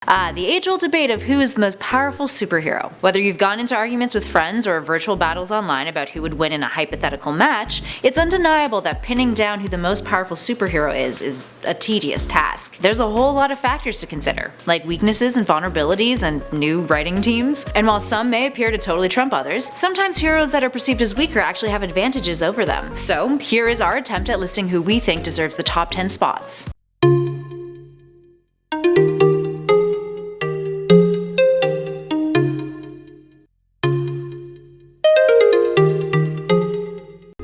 The age-old debate of who is the most powerful superhero. Whether you've gone into arguments with friends or virtual battles online about who would win in a hypothetical match, it's undeniable that pinning down who the most powerful superhero is a tedious task. There's a whole lot of factors to consider, like weaknesses and vulnerabilities and new writing teams. And while some may appear to totally trump others, sometimes heroes that are perceived as weaker actually have advantages over them. So here is our attempt at listing who we think deserves the top 10 spots.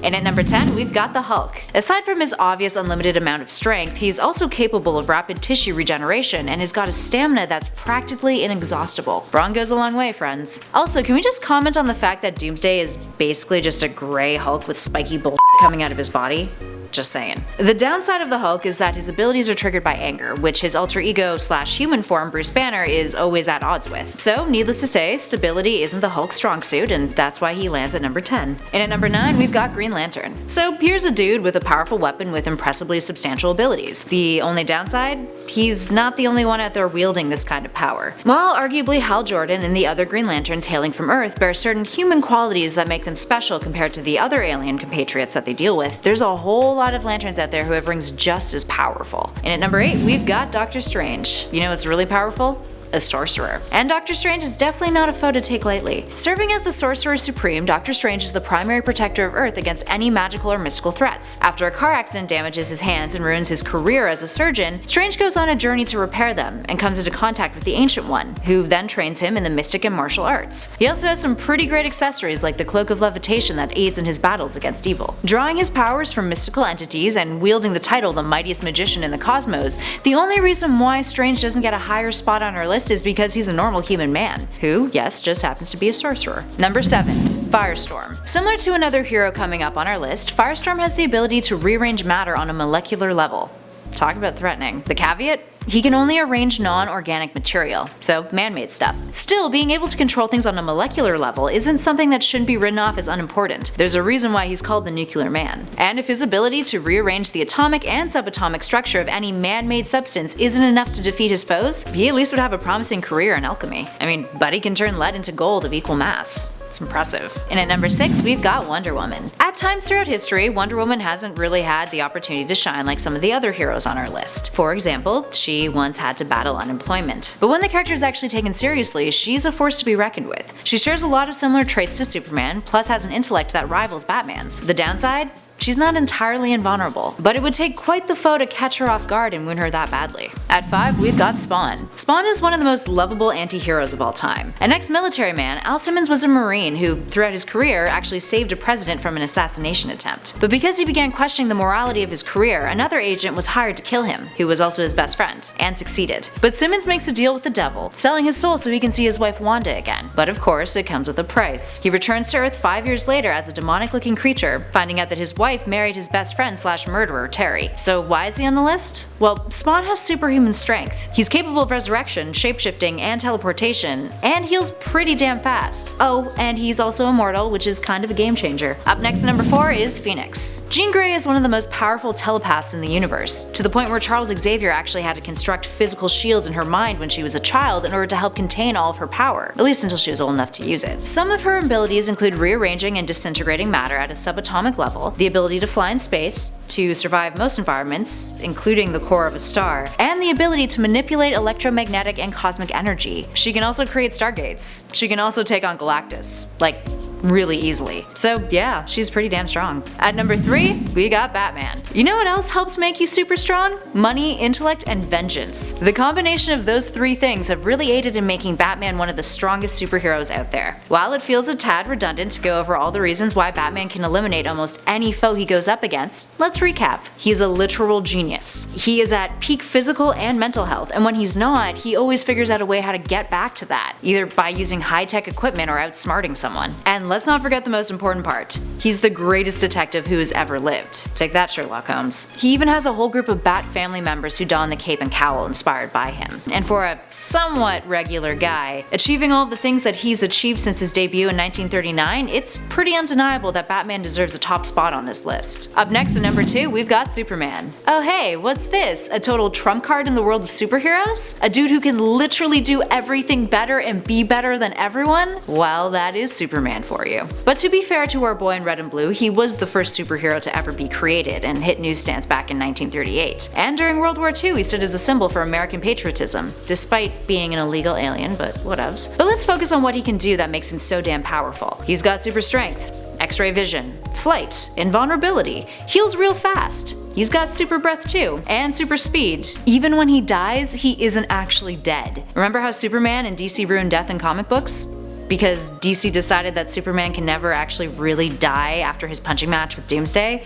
And at number 10, we've got the Hulk. Aside from his obvious unlimited amount of strength, he's also capable of rapid tissue regeneration and has got a stamina that's practically inexhaustible. Brawn goes a long way, friends. Also, can we just comment on the fact that Doomsday is basically just a gray Hulk with spiky bullshit coming out of his body? Just saying. The downside of the Hulk is that his abilities are triggered by anger, which his alter ego / human form Bruce Banner is always at odds with. So needless to say, stability isn't the Hulk's strong suit, and that's why he lands at number 10. And at number 9, we've got Green Lantern. So here's a dude with a powerful weapon with impressively substantial abilities. The only downside? He's not the only one out there wielding this kind of power. While arguably Hal Jordan and the other Green Lanterns hailing from Earth bear certain human qualities that make them special compared to the other alien compatriots that they deal with, there's a whole lot of Lanterns out there who have rings just as powerful. And at number 8, we've got Doctor Strange. You know what's really powerful? A sorcerer. And Doctor Strange is definitely not a foe to take lightly. Serving as the Sorcerer Supreme, Doctor Strange is the primary protector of Earth against any magical or mystical threats. After a car accident damages his hands and ruins his career as a surgeon, Strange goes on a journey to repair them and comes into contact with the Ancient One, who then trains him in the mystic and martial arts. He also has some pretty great accessories like the Cloak of Levitation that aids in his battles against evil. Drawing his powers from mystical entities and wielding the title the mightiest magician in the cosmos, the only reason why Strange doesn't get a higher spot on our list is because he's a normal human man, who, yes, just happens to be a sorcerer. Number 7. Firestorm. Similar to another hero coming up on our list, Firestorm has the ability to rearrange matter on a molecular level. Talk about threatening. The caveat? He can only arrange non-organic material, so man-made stuff. Still, being able to control things on a molecular level isn't something that shouldn't be written off as unimportant. There's a reason why he's called the Nuclear Man. And if his ability to rearrange the atomic and subatomic structure of any man-made substance isn't enough to defeat his foes, he at least would have a promising career in alchemy. I mean, Buddy can turn lead into gold of equal mass. It's impressive. And at number 6, we've got Wonder Woman. At times throughout history, Wonder Woman hasn't really had the opportunity to shine like some of the other heroes on our list. For example, she once had to battle unemployment. But when the character is actually taken seriously, she's a force to be reckoned with. She shares a lot of similar traits to Superman, plus has an intellect that rivals Batman's. The downside? She's not entirely invulnerable, but it would take quite the foe to catch her off guard and win her that badly. At 5, we've got Spawn. Spawn is one of the most lovable anti-heroes of all time. An ex-military man, Al Simmons was a Marine who, throughout his career, actually saved a president from an assassination attempt. But because he began questioning the morality of his career, another agent was hired to kill him, who was also his best friend, and succeeded. But Simmons makes a deal with the devil, selling his soul so he can see his wife Wanda again. But of course, it comes with a price. He returns to Earth 5 years later as a demonic-looking creature, finding out that his wife married his best friend / murderer, Terry. So why is he on the list? Well, Spawn has superhuman strength. He's capable of resurrection, shapeshifting, and teleportation, and heals pretty damn fast. Oh, and he's also immortal, which is kind of a game changer. Up next at number 4 is Phoenix. Jean Grey is one of the most powerful telepaths in the universe, to the point where Charles Xavier actually had to construct physical shields in her mind when she was a child in order to help contain all of her power, at least until she was old enough to use it. Some of her abilities include rearranging and disintegrating matter at a subatomic level, the ability to fly in space, to survive most environments, including the core of a star, and the ability to manipulate electromagnetic and cosmic energy. She can also create stargates. She can also take on Galactus, like, really easily. So yeah, she's pretty damn strong. At number 3, we got Batman. You know what else helps make you super strong? Money, intellect, and vengeance. The combination of those 3 things have really aided in making Batman one of the strongest superheroes out there. While it feels a tad redundant to go over all the reasons why Batman can eliminate almost any foe he goes up against, let's recap. He's a literal genius. He is at peak physical and mental health, and when he's not, he always figures out a way how to get back to that, either by using high-tech equipment or outsmarting someone. And And let's not forget the most important part. He's the greatest detective who has ever lived. Take that, Sherlock Holmes. He even has a whole group of Bat family members who don the cape and cowl inspired by him. And for a somewhat regular guy, achieving all of the things that he's achieved since his debut in 1939, it's pretty undeniable that Batman deserves a top spot on this list. Up next at number 2, we've got Superman. Oh hey, what's this? A total trump card in the world of superheroes? A dude who can literally do everything better and be better than everyone? Well, that is Superman for you. But to be fair to our boy in red and blue, he was the first superhero to ever be created and hit newsstands back in 1938. And during World War II, he stood as a symbol for American patriotism, despite being an illegal alien, but whatevs. But let's focus on what he can do that makes him so damn powerful. He's got super strength, X-ray vision, flight, invulnerability, heals real fast. He's got super breath too, and super speed. Even when he dies, he isn't actually dead. Remember how Superman and DC ruined death in comic books? Because DC decided that Superman can never actually really die after his punching match with Doomsday?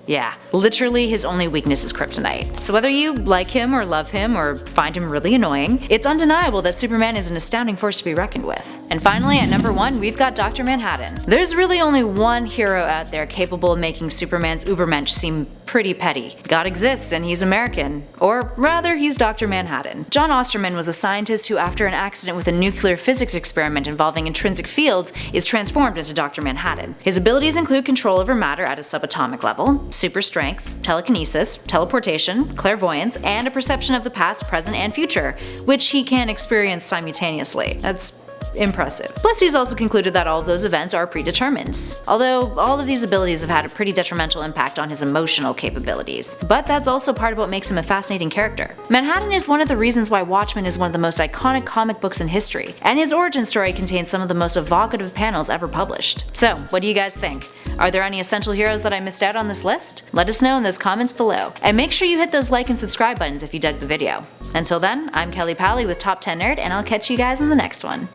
Yeah, literally his only weakness is kryptonite. So whether you like him or love him or find him really annoying, it's undeniable that Superman is an astounding force to be reckoned with. And finally, at number 1, we've got Dr. Manhattan. There's really only one hero out there capable of making Superman's Ubermensch seem pretty petty. God exists and he's American. Or rather, he's Dr. Manhattan. John Osterman was a scientist who, after an accident with a nuclear physics experiment involving intrinsic fields, is transformed into Dr. Manhattan. His abilities include control over matter at a subatomic level, super strength, telekinesis, teleportation, clairvoyance, and a perception of the past, present, and future, which he can experience simultaneously. That's impressive. Plus, he's also concluded that all of those events are predetermined, although all of these abilities have had a pretty detrimental impact on his emotional capabilities. But that's also part of what makes him a fascinating character. Manhattan is one of the reasons why Watchmen is one of the most iconic comic books in history, and his origin story contains some of the most evocative panels ever published. So, what do you guys think? Are there any essential heroes that I missed out on this list? Let us know in those comments below, and make sure you hit those like and subscribe buttons if you dug the video. Until then, I'm Kelly Pally with Top 10 Nerd, and I'll catch you guys in the next one.